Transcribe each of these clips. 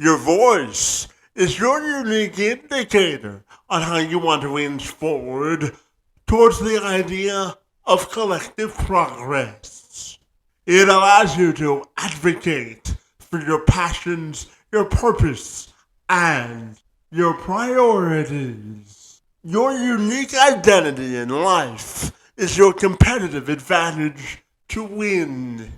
Your voice is your unique indicator on how you want to inch forward towards the idea of collective progress. It allows you to advocate for your passions, your purpose, and your priorities. Your unique identity in life is your competitive advantage to win.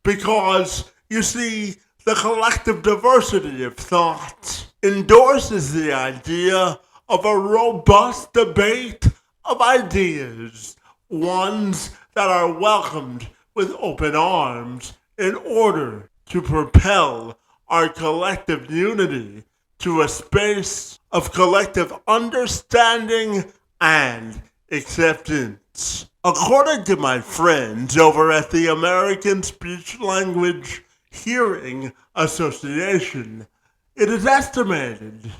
Because, you see, the collective diversity of thought endorses the idea of a robust debate of ideas, ones that are welcomed with open arms in order to propel our collective unity to a space of collective understanding and acceptance. According to my friends over at the American Speech Language Hearing Association, it is estimated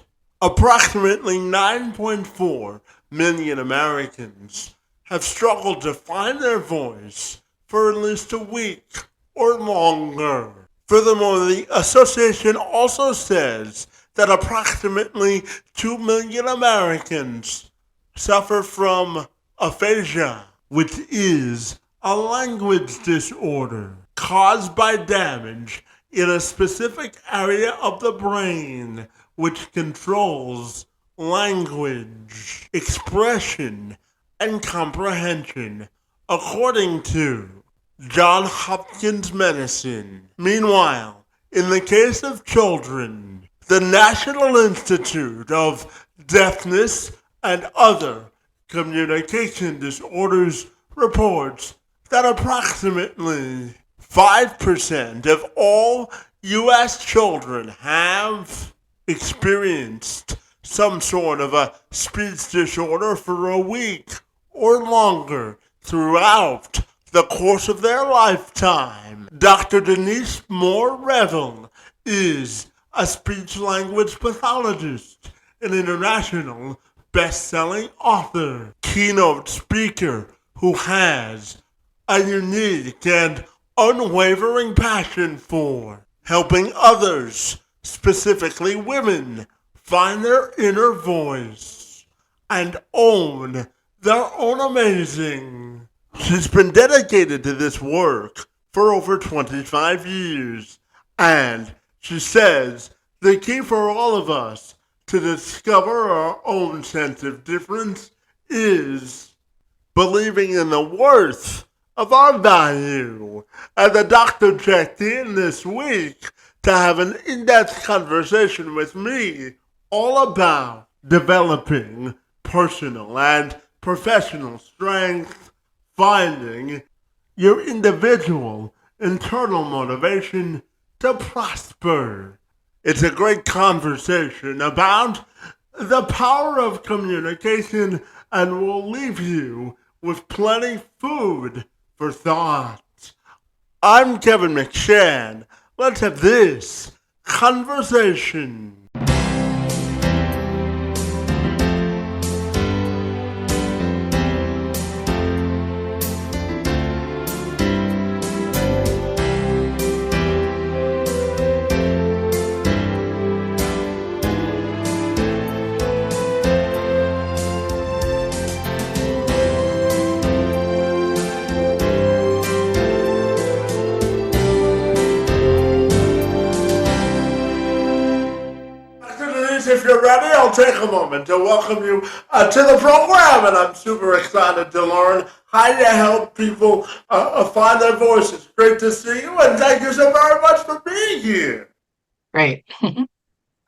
approximately 9.4 million Americans have struggled to find their voice for at least a week or longer. Furthermore, the association also says that approximately 2 million Americans suffer from aphasia, which is a language disorder caused by damage in a specific area of the brain which controls language, expression, and comprehension, according to Johns Hopkins Medicine. Meanwhile, in the case of children, the National Institute of Deafness and other communication disorders reports that approximately 5% of all U.S. children have experienced some sort of a speech disorder for a week or longer throughout the course of their lifetime. Dr. Denise Revel is a speech language pathologist, an international best-selling author, keynote speaker who has a unique and unwavering passion for helping others, specifically women, find their inner voice and own their own amazing. She's been dedicated to this work for over 25 years, and she says the key for all of us to discover our own sense of difference is believing in the worth of our value. And the doctor checked in this week to have an in-depth conversation with me all about developing personal and professional strength, finding your individual internal motivation to prosper. It's a great conversation about the power of communication and will leave you with plenty food for thought. I'm Kevin McShann. Let's have this conversation. If you're ready, I'll take a moment to welcome you to the program, and I'm super excited to learn how you help people find their voices. Great to see you, and thank you so very much for being here. Great.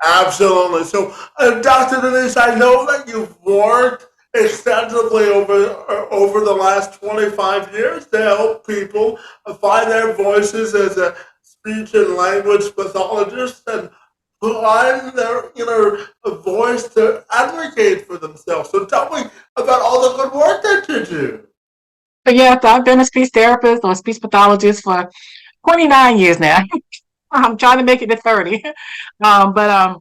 Absolutely. So, Dr. Denise, I know that you've worked extensively over the last 25 years to help people find their voices as a speech and language pathologist and find their inner voice to advocate for themselves. So tell me about all the good work that you do. So I've been a speech therapist or a speech pathologist for 29 years now. I'm trying to make it to 30. But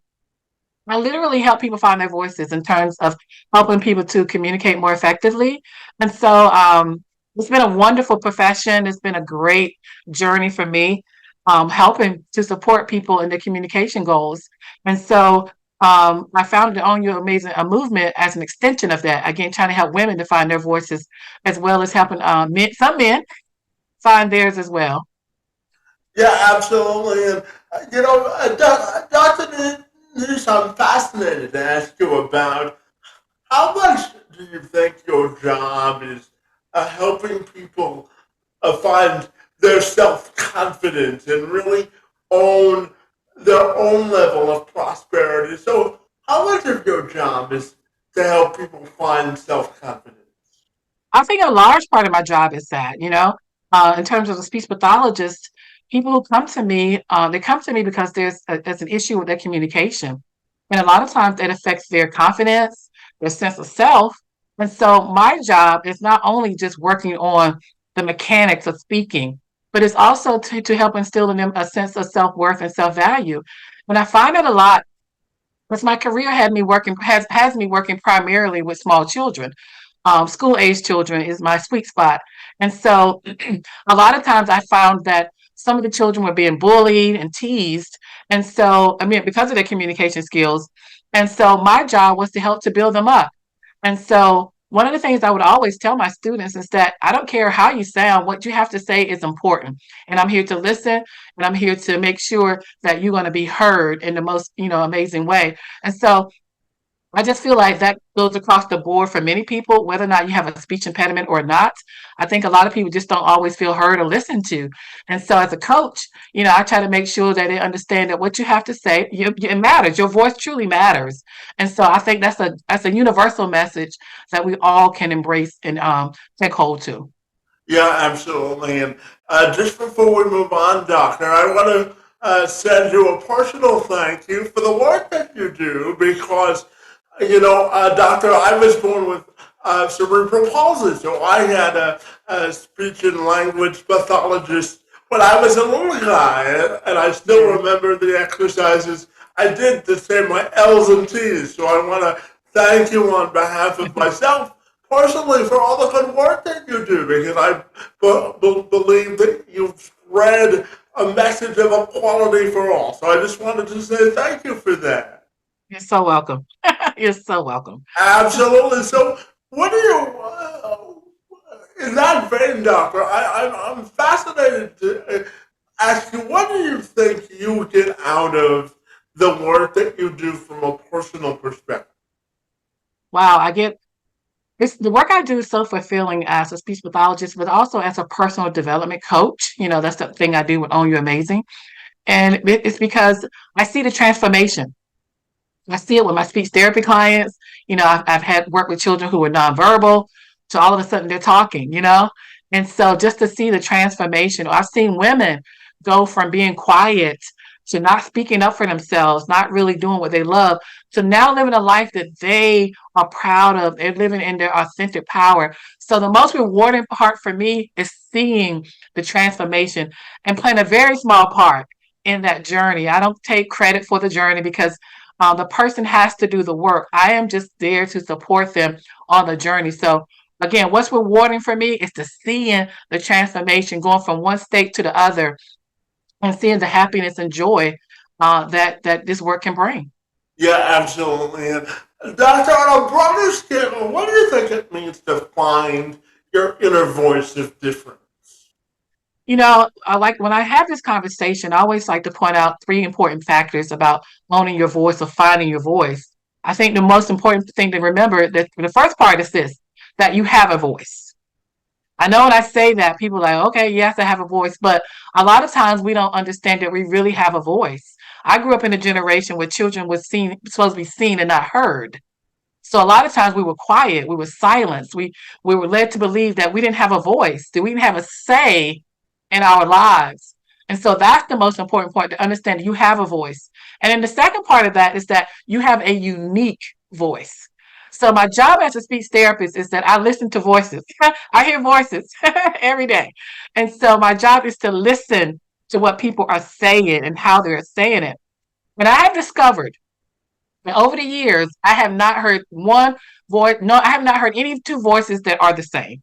I literally help people find their voices in terms of helping people to communicate more effectively. And so it's been a wonderful profession. It's been a great journey for me. helping to support people in their communication goals. And so I founded the Own Your Amazing movement as an extension of that. Again, trying to help women to find their voices, as well as helping some men find theirs as well. Yeah, absolutely. And, Dr. Denise, I'm fascinated to ask you about how much do you think your job is helping people find their self confidence and really own their own level of prosperity? So, how much of your job is to help people find self confidence? I think a large part of my job is that, in terms of the speech pathologist, people who come to me, they come to me because there's an issue with their communication. And a lot of times it affects their confidence, their sense of self. And so my job is not only just working on the mechanics of speaking, but it's also to help instill in them a sense of self worth and self value. And I find that a lot because my career has me working primarily with small children. School age children is my sweet spot. And so a lot of times I found that some of the children were being bullied and teased. And so, I mean, because of their communication skills. And so my job was to help to build them up. And so one of the things I would always tell my students is that I don't care how you sound, what you have to say is important. And I'm here to listen and I'm here to make sure that you're going to be heard in the most, amazing way. And so I just feel like that goes across the board for many people, whether or not you have a speech impediment or not. I think a lot of people just don't always feel heard or listened to. And so, as a coach, I try to make sure that they understand that what you have to say, it matters. Your voice truly matters. And so, I think that's a universal message that we all can embrace and take hold to. Yeah, absolutely. And just before we move on, Doctor, I want to send you a personal thank you for the work that you do because, Doctor, I was born with cerebral palsy, so I had a speech and language pathologist when I was a little guy, and I still Yeah. remember the exercises I did to say my L's and T's. So I want to thank you on behalf of myself personally for all the good work that you do because I believe that you've spread a message of equality for all. So I just wanted to say thank you for that. You're so welcome. You're so welcome. Absolutely. So, what do you, in that vein, Doctor, I'm fascinated to ask you, what do you think you get out of the work that you do from a personal perspective? Wow, the work I do is so fulfilling as a speech pathologist, but also as a personal development coach. That's the thing I do with Own You Amazing. And it's because I see the transformation. I see it with my speech therapy clients. I've had work with children who are nonverbal to all of a sudden they're talking. And so just to see the transformation, I've seen women go from being quiet to not speaking up for themselves, not really doing what they love, to now living a life that they are proud of. They're living in their authentic power. So the most rewarding part for me is seeing the transformation and playing a very small part in that journey. I don't take credit for the journey because the person has to do the work. I am just there to support them on the journey. So again, what's rewarding for me is to seeing the transformation going from one state to the other and seeing the happiness and joy that this work can bring. Yeah, absolutely. And Doctor, on a broader scale, what do you think it means to find your inner voice of difference? I like when I have this conversation, I always like to point out three important factors about owning your voice or finding your voice. I think the most important thing to remember that the first part is this, that you have a voice. I know when I say that, people are like, okay, yes, I have a voice, but a lot of times we don't understand that we really have a voice. I grew up in a generation where children were supposed to be seen and not heard. So a lot of times we were quiet, we were silenced, we were led to believe that we didn't have a voice, that we didn't have a say in our lives. And so that's the most important point to understand you have a voice. And then the second part of that is that you have a unique voice. So my job as a speech therapist is that I listen to voices. I hear voices every day. And so my job is to listen to what people are saying and how they're saying it. And I have discovered that over the years, I have not heard one voice. No, I have not heard any two voices that are the same.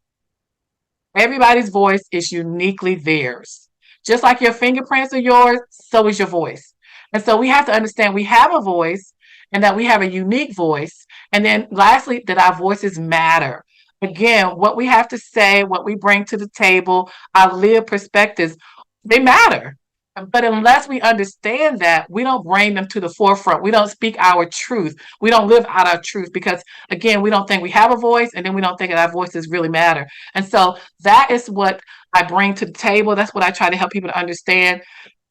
Everybody's voice is uniquely theirs. Just like your fingerprints are yours, so is your voice. And so we have to understand we have a voice and that we have a unique voice. And then lastly, that our voices matter. Again, what we have to say, what we bring to the table, our lived perspectives, they matter. But unless we understand that, we don't bring them to the forefront. We don't speak our truth. We don't live out our truth because, again, we don't think we have a voice and then we don't think that our voices really matter. And so that is what I bring to the table. That's what I try to help people to understand.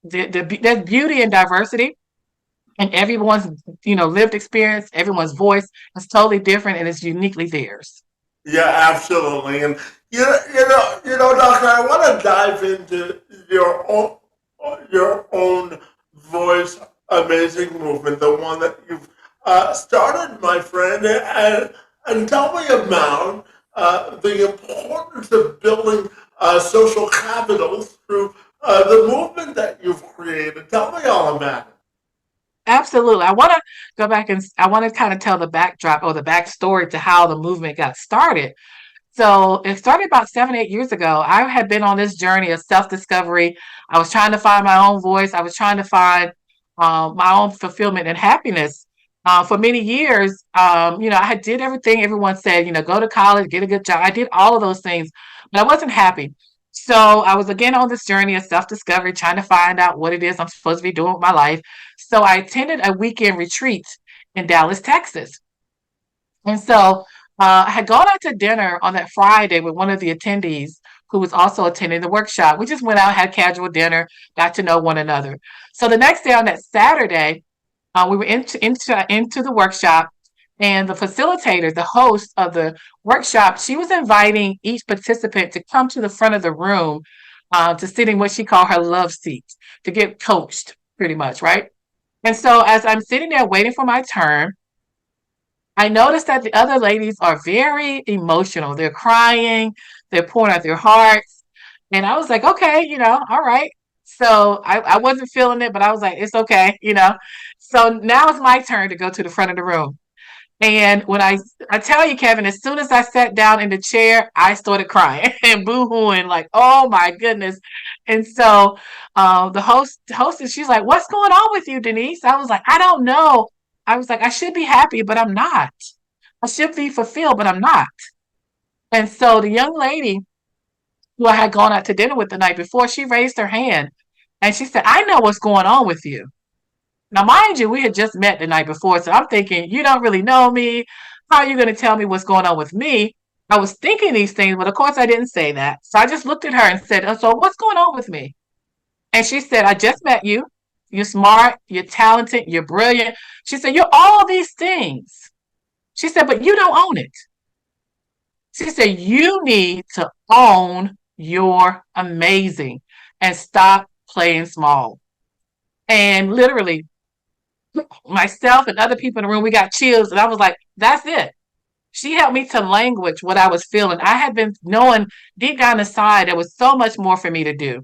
There's beauty in diversity and everyone's lived experience, everyone's voice is totally different and it's uniquely theirs. Yeah, absolutely. And Doctor, I want to dive into your own voice amazing movement, the one that you've started, my friend, and tell me about the importance of building social capital through the movement that you've created. Tell me all about it. Absolutely. I want to go back and I want to kind of tell the backdrop or the backstory to how the movement got started. So it started about 7, 8 years ago. I had been on this journey of self-discovery. I was trying to find my own voice. I was trying to find my own fulfillment and happiness. For many years, I had did everything everyone said, go to college, get a good job. I did all of those things, but I wasn't happy. So I was again on this journey of self-discovery, trying to find out what it is I'm supposed to be doing with my life. So I attended a weekend retreat in Dallas, Texas. And so I had gone out to dinner on that Friday with one of the attendees who was also attending the workshop. We just went out, had casual dinner, got to know one another. So the next day on that Saturday, we were into the workshop, and the facilitator, the host of the workshop, she was inviting each participant to come to the front of the room to sit in what she called her love seat to get coached, pretty much, right? And so as I'm sitting there waiting for my turn, I noticed that the other ladies are very emotional. They're crying, they're pouring out their hearts. And I was like, okay, all right. So I wasn't feeling it, but I was like, it's okay. So now it's my turn to go to the front of the room. And when I tell you, Kevin, as soon as I sat down in the chair, I started crying and boo-hooing, like, oh my goodness. And so the hostess, she's like, what's going on with you, Denise? I was like, I don't know. I was like, I should be happy, but I'm not. I should be fulfilled, but I'm not. And so the young lady who I had gone out to dinner with the night before, she raised her hand and she said, I know what's going on with you. Now, mind you, we had just met the night before, so I'm thinking, you don't really know me. How are you going to tell me what's going on with me? I was thinking these things, but of course I didn't say that. So I just looked at her and said, so what's going on with me? And she said, I just met you. You're smart, you're talented, you're brilliant. She said, you're all these things. She said, but you don't own it. She said, you need to own your amazing and stop playing small. And literally, myself and other people in the room, we got chills. And I was like, that's it. She helped me to language what I was feeling. I had been knowing deep down inside there was so much more for me to do,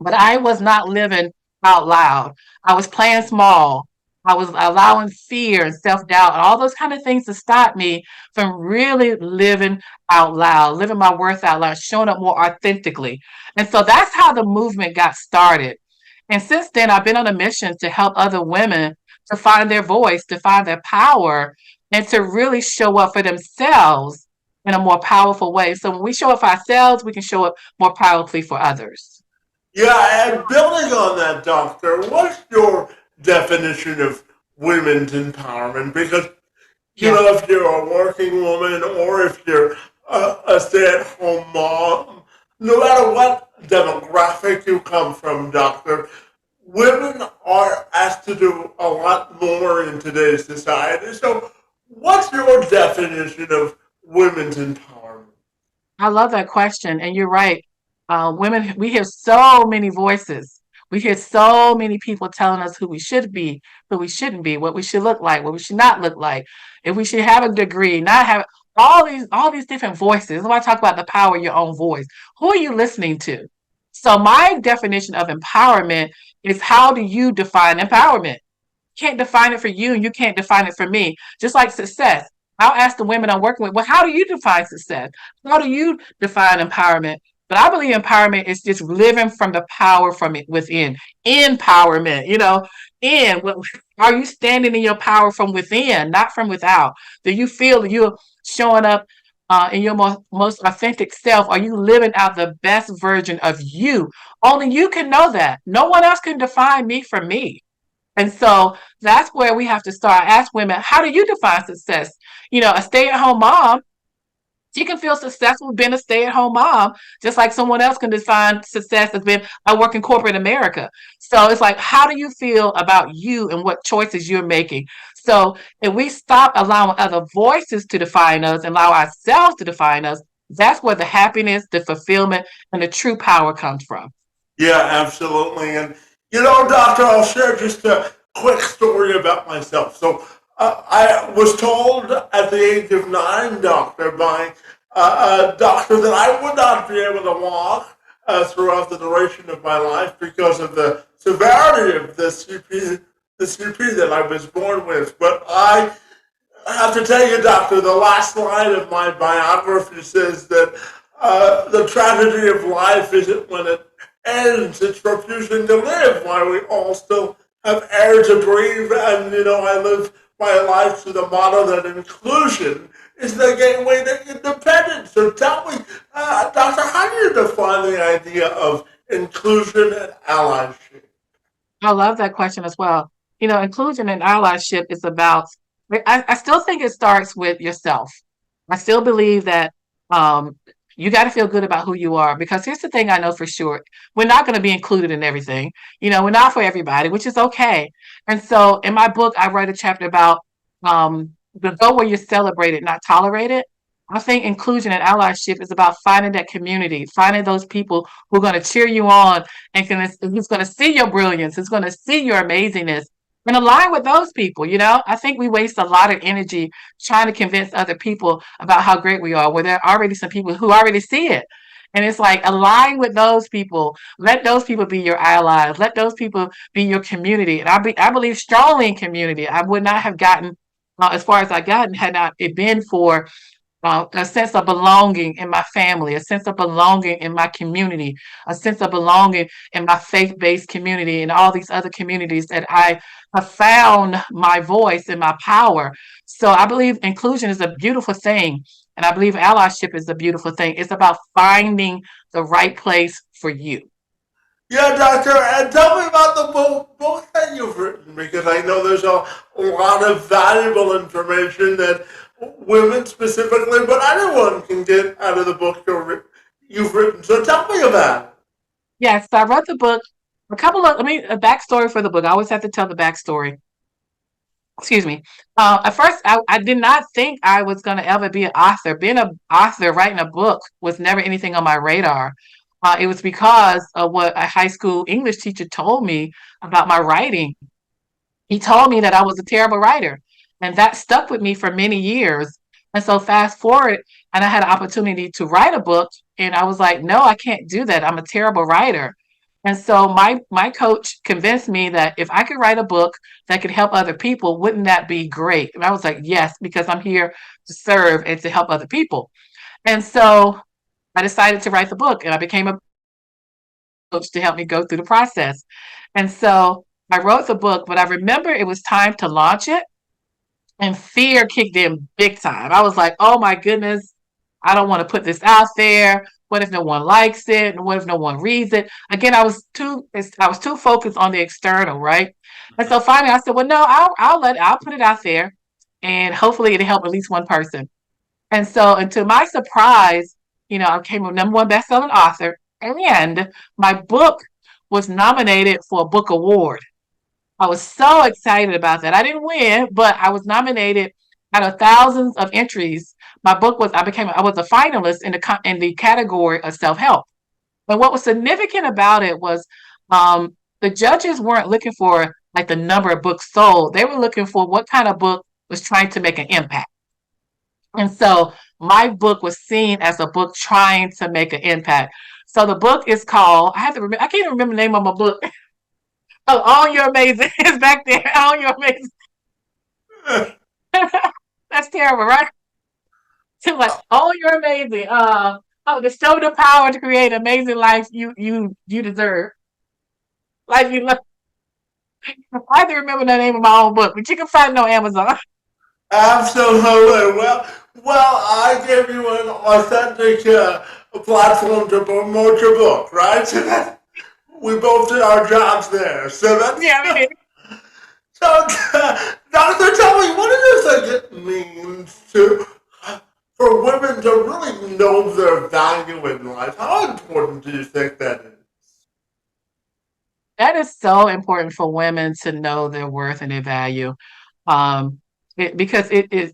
but I was not living out loud. I was playing small. I was allowing fear and self doubt and all those kind of things to stop me from really living out loud, living my worth out loud, showing up more authentically. And so that's how the movement got started. And since then, I've been on a mission to help other women to find their voice, to find their power, and to really show up for themselves in a more powerful way. So when we show up for ourselves, we can show up more powerfully for others. Yeah, and building on that, Doctor, what's your definition of women's empowerment? Because Yeah. if you're a working woman or if you're a stay-at-home mom, no matter what demographic you come from, Doctor, women are asked to do a lot more in today's society. So, what's your definition of women's empowerment? I love that question. And you're right. Women, we hear so many voices. We hear so many people telling us who we should be, who we shouldn't be, what we should look like, what we should not look like, if we should have a degree, not have all these different voices. That's why I talk about the power of your own voice. Who are you listening to? So my definition of empowerment is how do you define empowerment? Can't define it for you and you can't define it for me. Just like success. I'll ask the women I'm working with, well, how do you define success? How do you define empowerment? But I believe empowerment is just living from the power from it within. Empowerment, in what are you standing in your power from within, not from without? Do you feel that you're showing up in your most authentic self? Are you living out the best version of you? Only you can know that. No one else can define me for me. And so that's where we have to start. Ask women, how do you define success? A stay at home mom, she can feel successful being a stay at home mom, just like someone else can define success as being, I work in corporate America. So it's like, how do you feel about you and what choices you're making? So if we stop allowing other voices to define us and allow ourselves to define us, that's where the happiness, the fulfillment, and the true power comes from. Yeah, absolutely. And doctor, I'll share just a quick story about myself. So I was told at the age of 9, doctor, by a doctor that I would not be able to walk throughout the duration of my life because of the severity of the CP that I was born with. But I have to tell you, doctor, the last line of my biography says that the tragedy of life isn't when it ends, it's refusing to live while we all still have air to breathe. And, I live my life to the motto that inclusion is the gateway to independence. So tell me, doctor, how do you define the idea of inclusion and allyship? I love that question as well. Inclusion and allyship is about, I still think it starts with yourself. I still believe that um, you got to feel good about who you are, because here's the thing I know for sure. We're not going to be included in everything. We're not for everybody, which is okay. And so in my book, I write a chapter about the go where you're celebrated, not tolerated. I think inclusion and allyship is about finding that community, finding those people who are going to cheer you on and who's going to see your brilliance, who's going to see your amazingness, and align with those people. I think we waste a lot of energy trying to convince other people about how great we are, where there are already some people who already see it. And it's like, align with those people. Let those people be your allies. Let those people be your community. And I believe strongly in community. I would not have gotten as far as I gotten had not it been for a sense of belonging in my family, a sense of belonging in my community, a sense of belonging in my faith based community, and all these other communities that I have found my voice and my power. So I believe inclusion is a beautiful thing. And I believe allyship is a beautiful thing. It's about finding the right place for you. Yeah, doctor, and tell me about the book that you've written, because I know there's a lot of valuable information that women specifically, but anyone can get out of the book you've written. So tell me about it. Yes, so I wrote the book. A backstory for the book. I always have to tell the backstory. Excuse me. At first, I did not think I was going to ever be an author. Being an author, writing a book, was never anything on my radar. It was because of what a high school English teacher told me about my writing. He told me that I was a terrible writer, and that stuck with me for many years. And so, fast forward, and I had an opportunity to write a book, and I was like, no, I can't do that. I'm a terrible writer. And so my coach convinced me that if I could write a book that could help other people, wouldn't that be great? And I was like, yes, because I'm here to serve and to help other people. And so I decided to write the book, and I became a coach to help me go through the process. And so I wrote the book, but I remember it was time to launch it, and fear kicked in big time. I was like, oh my goodness, I don't want to put this out there. What if no one likes it? And what if no one reads it? Again, I was too focused on the external, right? And so finally I said, well, no, I'll put it out there, and hopefully it'll help at least one person. And so, and to my surprise, I became a number one best-selling author, and my book was nominated for a book award. I was so excited about that. I didn't win, but I was nominated out of thousands of entries. I was a finalist in the category of self-help. But what was significant about it was the judges weren't looking for like the number of books sold. They were looking for what kind of book was trying to make an impact. And so my book was seen as a book trying to make an impact. So the book is called, I can't even remember the name of my book. Oh, All You're Amazing is back there. All You're Amazing. That's terrible, right? Like, oh, you're amazing. Oh, the show the power to create amazing life you deserve. Life you love. I don't remember the name of my own book, but you can find it on Amazon. Absolutely. I gave you an authentic platform to promote your book, right? We both did our jobs there. So that's Yeah, we did. so. Doctor, tell me, what do you think it means to for women to really know their value in life? How important do you think that is? That is so important for women to know their worth and their value. Um, because it's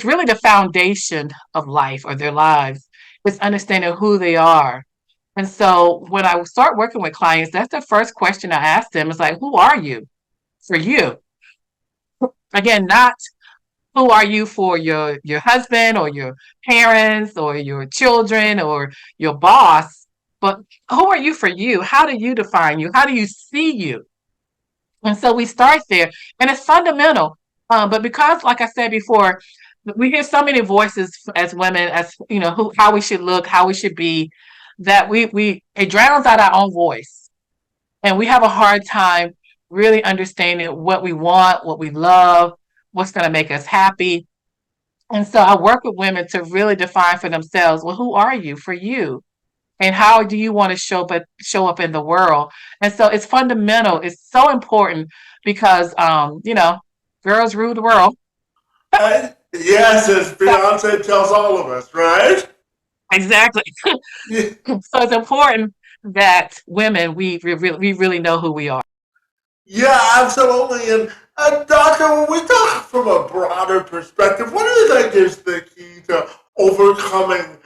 really the foundation of life or their lives. It's understanding who they are. And so when I start working with clients, that's the first question I ask them. It's like, who are you for you? Again, not who are you for your husband or your parents or your children or your boss, but who are you for you? How do you define you? How do you see you? And so we start there, and it's fundamental. But because, like I said before, we hear so many voices as women, as you know, who how we should look, how we should be, that we it drowns out our own voice, and we have a hard time really understanding what we want, what we love, what's going to make us happy. And so I work with women to really define for themselves, well, who are you for you? And how do you want to show up in the world? And so it's fundamental. It's so important because girls rule the world. Yes, as So Beyonce tells all of us, right? exactly. Yeah. So it's important that women we really know who we are. Yeah, absolutely. And Doctor, when we talk from a broader perspective, what do you think is the key to overcoming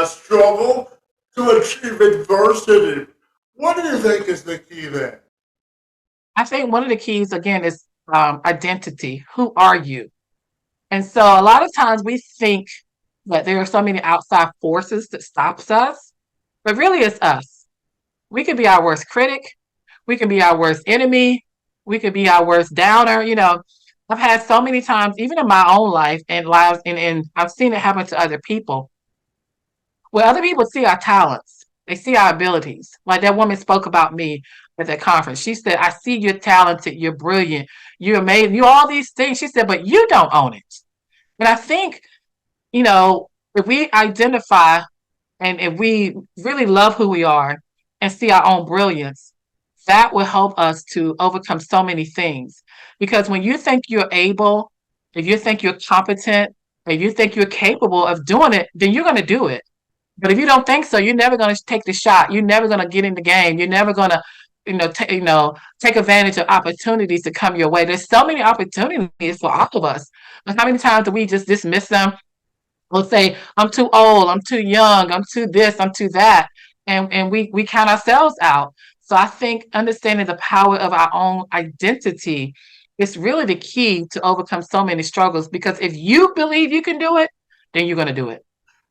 struggle to achieve adversity? What do you think is the key there? I think one of the keys again is identity. Who are you? And so a lot of times we think that there are so many outside forces that stops us, but really it's us. We could be our worst critic. We can be our worst enemy. We could be our worst downer. I've had so many times, even in my own life and lives, and I've seen it happen to other people, where other people see our talents. They see our abilities. Like that woman spoke about me at that conference. She said, I see you're talented, you're brilliant, you're amazing, you're all these things. She said, but you don't own it. And I think, if we identify and if we really love who we are and see our own brilliance, that will help us to overcome so many things. Because when you think you're able, if you think you're competent, if you think you're capable of doing it, then you're going to do it. But if you don't think so, you're never going to take the shot. You're never going to get in the game. You're never going to, take advantage of opportunities to come your way. There's so many opportunities for all of us. But how many times do we just dismiss them? We'll say, I'm too old, I'm too young, I'm too this, I'm too that. And we count ourselves out. So I think understanding the power of our own identity is really the key to overcome so many struggles. Because if you believe you can do it, then you're going to do it.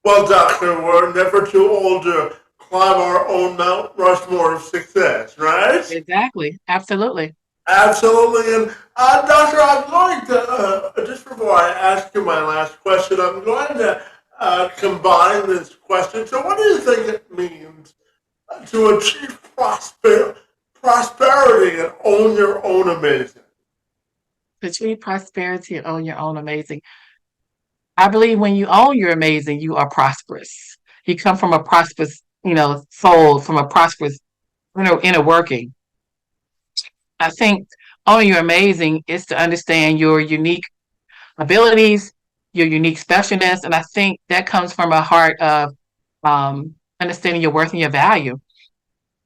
Well, Doctor, we're never too old to climb our own Mount Rushmore of success, right? Exactly. Absolutely. Absolutely. And Doctor, I'm going to, just before I ask you my last question, I'm going to combine this question. So, what do you think it means to achieve prosperity and own your own amazing? Achieve prosperity and own your own amazing. I believe when you own your amazing, you are prosperous. You come from a prosperous, soul, from a prosperous inner working. I think owning your amazing is to understand your unique abilities, your unique specialness, and I think that comes from a heart of understanding your worth and your value.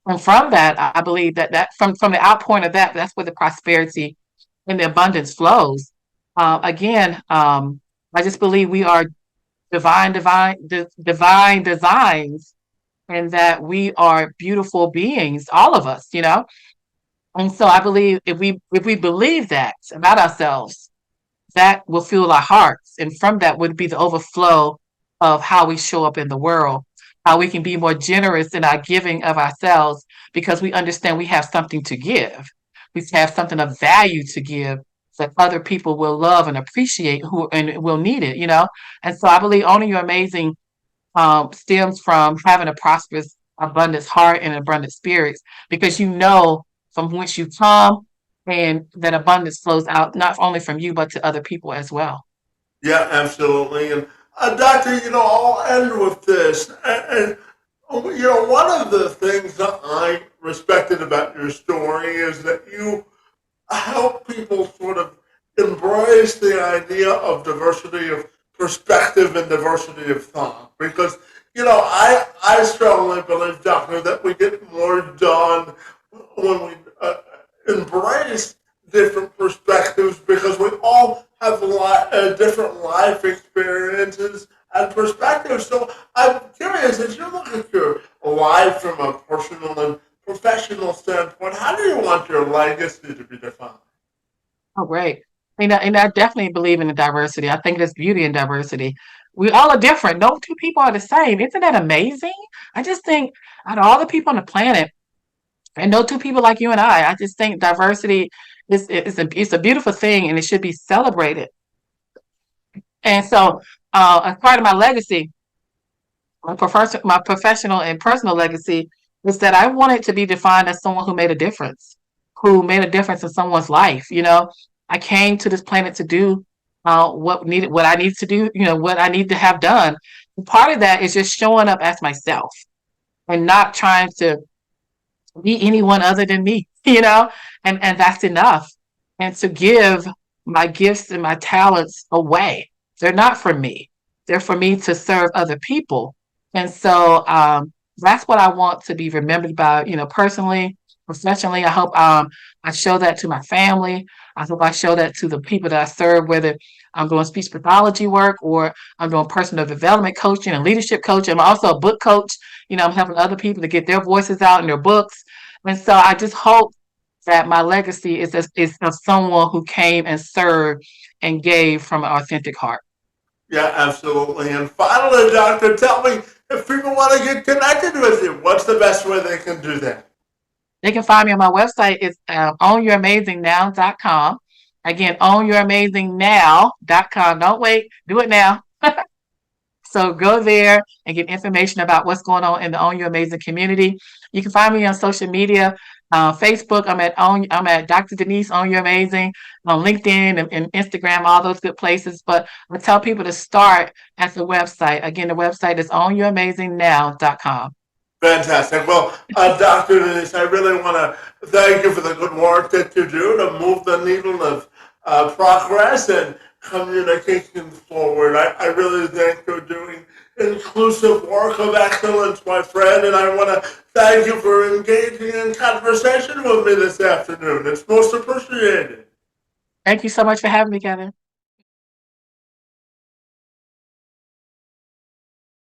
And from that, I believe that from the outpouring of that, that's where the prosperity and the abundance flows. Again, I just believe we are divine designs, and that we are beautiful beings, all of us. And so I believe if we believe that about ourselves, that will fuel our hearts. And from that would be the overflow of how we show up in the world, how we can be more generous in our giving of ourselves because we understand we have something to give. We have something of value to give. that other people will love and appreciate who and will need it, you know? And so I believe owning your amazing stems from having a prosperous, abundance heart and abundant spirits because you know from whence you come and that abundance flows out not only from you but to other people as well. Yeah, absolutely. And Doctor, I'll end with this. One of the things that I respected about your story is that you help people sort of embrace the idea of diversity of perspective and diversity of thought. Because, I strongly believe, Doctor, that we get more done when we embrace different perspectives because we all have different life experiences and perspectives. So I'm curious, as you look at your life from a personal and professional standpoint, how do you want your legacy to be defined? Oh, great. And I definitely believe in the diversity. I think there's beauty in diversity. We all are different. No two people are the same. Isn't that amazing? I just think out of all the people on the planet, and no two people like you and I just think diversity is a beautiful thing and it should be celebrated. And so, as part of my legacy, my professional and personal legacy is that I want it to be defined as someone who made a difference in someone's life. You know, I came to this planet to do what I need to do, what I need to have done. And part of that is just showing up as myself and not trying to be anyone other than me, and that's enough. And to give my gifts and my talents away. They're not for me. They're for me to serve other people. And so that's what I want to be remembered by, personally, professionally. I hope I show that to my family. I hope I show that to the people that I serve, whether I'm doing speech pathology work or I'm doing personal development coaching and leadership coaching. I'm also a book coach. I'm helping other people to get their voices out in their books. And so I just hope that my legacy is of someone who came and served and gave from an authentic heart. Yeah, absolutely. And finally, Doctor, tell me if people want to get connected with you, what's the best way they can do that? They can find me on my website. It's ownyouramazingnnow.com. Again, ownyouramazingnnow.com. Don't wait. Do it now. So go there and get information about what's going on in the Own Your Amazing community. You can find me on social media. Facebook, I'm at Dr. Denise Own Your Amazing, on LinkedIn and Instagram, all those good places. But I tell people to start at the website. Again, the website is ownyouramazingnnow.com. Fantastic. Well, Dr. Denise, I really want to thank you for the good work that you do to move the needle of progress and communication forward. I really think you're doing inclusive work of excellence, my friend, and I want to thank you for engaging in conversation with me this afternoon. It's most appreciated. Thank you so much for having me, Kevin.